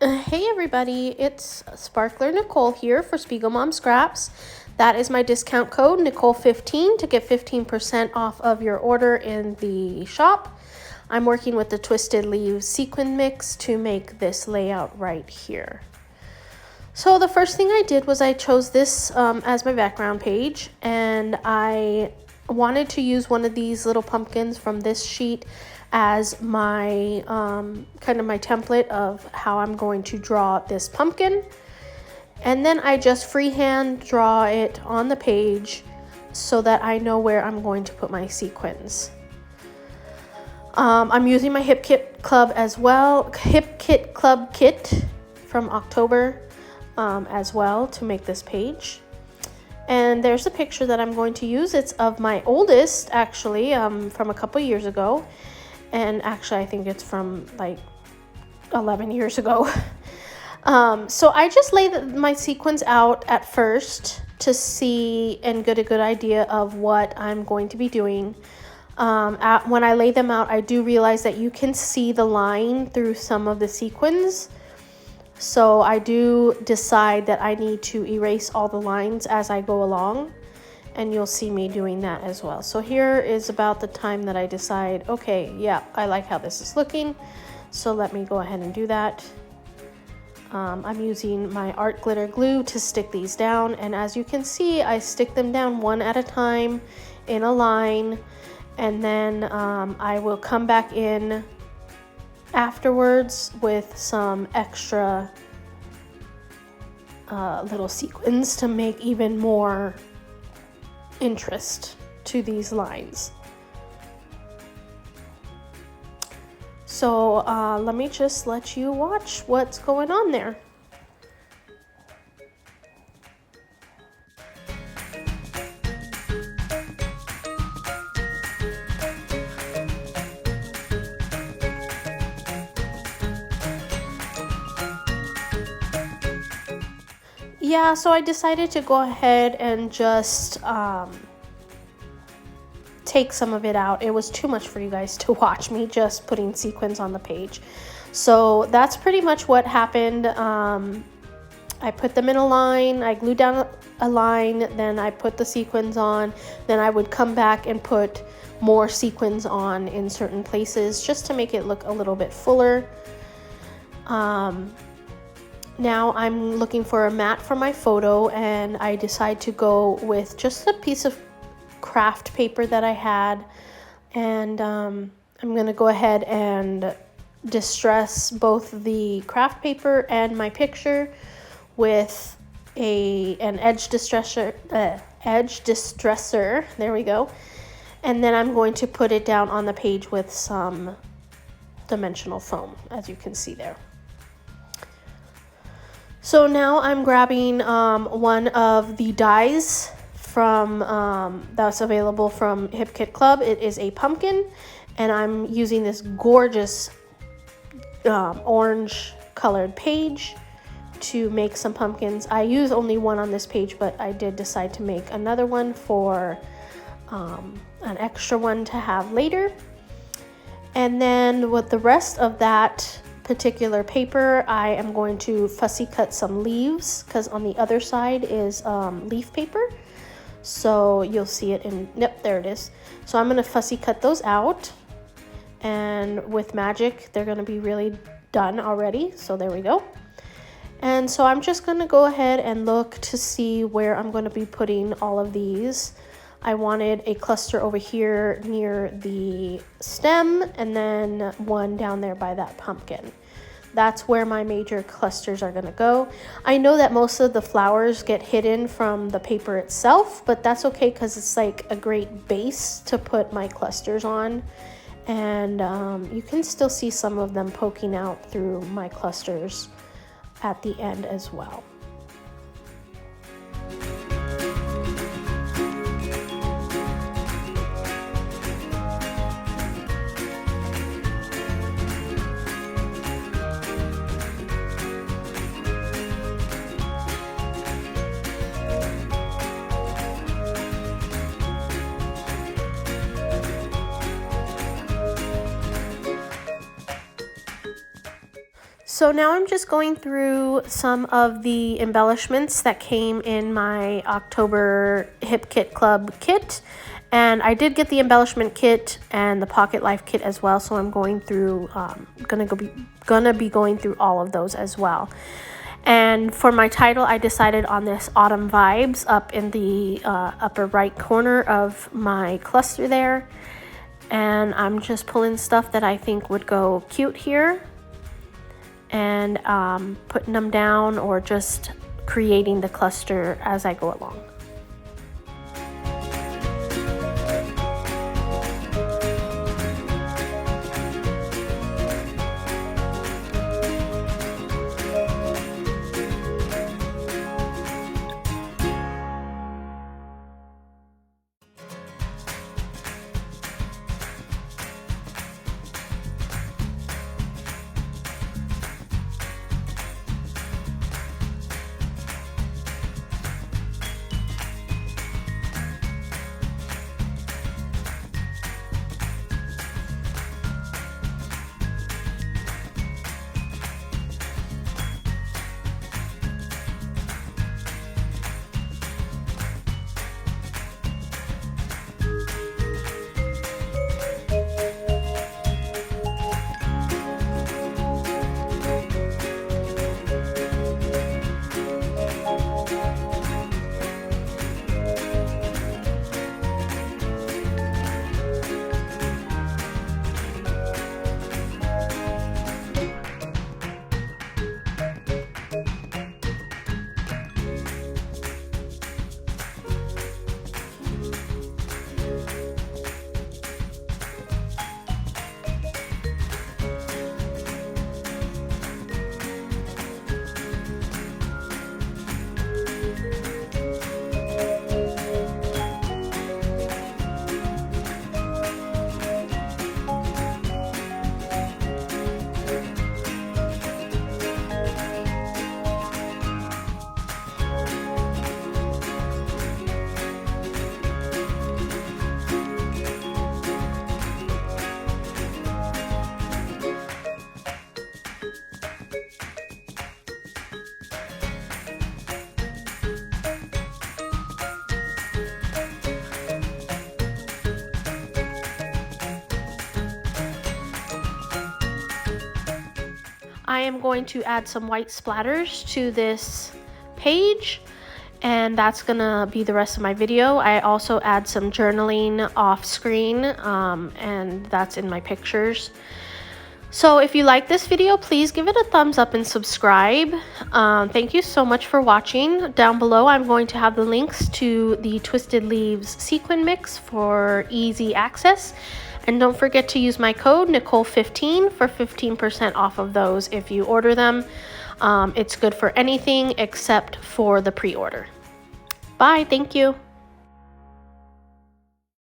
Hey everybody, it's Sparkler Nicole here for Spiegel Mom Scraps. That is my discount code, Nicole15, to get 15% off of your order in the shop. I'm working with the Twisted Leaves Sequin mix to make this layout right here. So the first thing I did was I chose this as my background page, and I wanted to use one of these little pumpkins from this sheet as my kind of my template of how I'm going to draw this pumpkin. And then I just freehand draw it on the page so that I know where I'm going to put my sequins. I'm using my Hip Kit Club as well, Hip Kit Club kit from October as well to make this page. And there's a picture that I'm going to use. It's of my oldest, actually, from a couple years ago. And actually, I think it's from like 11 years ago. So I just lay my sequins out at first to see and get a good idea of what I'm going to be doing. When I lay them out, I do realize that you can see the line through some of the sequins. So I do decide that I need to erase all the lines as I go along. And you'll see me doing that as well. So here is about the time that I decide, okay, yeah, I like how this is looking. So let me go ahead and do that. I'm using my art glitter glue to stick these down. And as you can see, I stick them down one at a time in a line. And then I will come back in afterwards with some extra little sequins to make even more interest to these lines. So let me just let you watch what's going on there. Yeah, so I decided to go ahead and just take some of it out. It was too much for you guys to watch me just putting sequins on the page. So that's pretty much what happened. I put them in a line, I glued down a line, then I put the sequins on, then I would come back and put more sequins on in certain places just to make it look a little bit fuller. Now I'm looking for a mat for my photo, and I decide to go with just a piece of craft paper that I had, and I'm gonna go ahead and distress both the craft paper and my picture with an edge distressor. There we go. And then I'm going to put it down on the page with some dimensional foam, as you can see there. So now I'm grabbing one of the dies from that's available from Hip Kit Club. It is a pumpkin, and I'm using this gorgeous orange colored page to make some pumpkins. I use only one on this page, but I did decide to make another one for an extra one to have later. And then with the rest of that particular paper, I am going to fussy cut some leaves, because on the other side is leaf paper. So you'll see it in, yep, there it is. So I'm going to fussy cut those out, and with magic they're going to be really done already. So there we go. And so I'm just going to go ahead and look to see where I'm going to be putting all of these. I wanted a cluster over here near the stem, and then one down there by that pumpkin. That's where my major clusters are going to go. I know that most of the flowers get hidden from the paper itself, but that's okay because it's like a great base to put my clusters on. And you can still see some of them poking out through my clusters at the end as well. So now I'm just going through some of the embellishments that came in my October Hip Kit Club kit. And I did get the embellishment kit and the Pocket Life kit as well. So I'm going through, gonna be going through all of those as well. And for my title, I decided on this Autumn Vibes up in the upper right corner of my cluster there. And I'm just pulling stuff that I think would go cute here and putting them down or just creating the cluster as I go along. I am going to add some white splatters to this page, and that's gonna be the rest of my video. I also add some journaling off screen, and that's in my pictures. So if you like this video, please give it a thumbs up and subscribe. Thank you so much for watching. Down below, I'm going to have the links to the Twisted Leaves sequin mix for easy access. And don't forget to use my code Nicole15 for 15% off of those if you order them. It's good for anything except for the pre-order. Bye, thank you.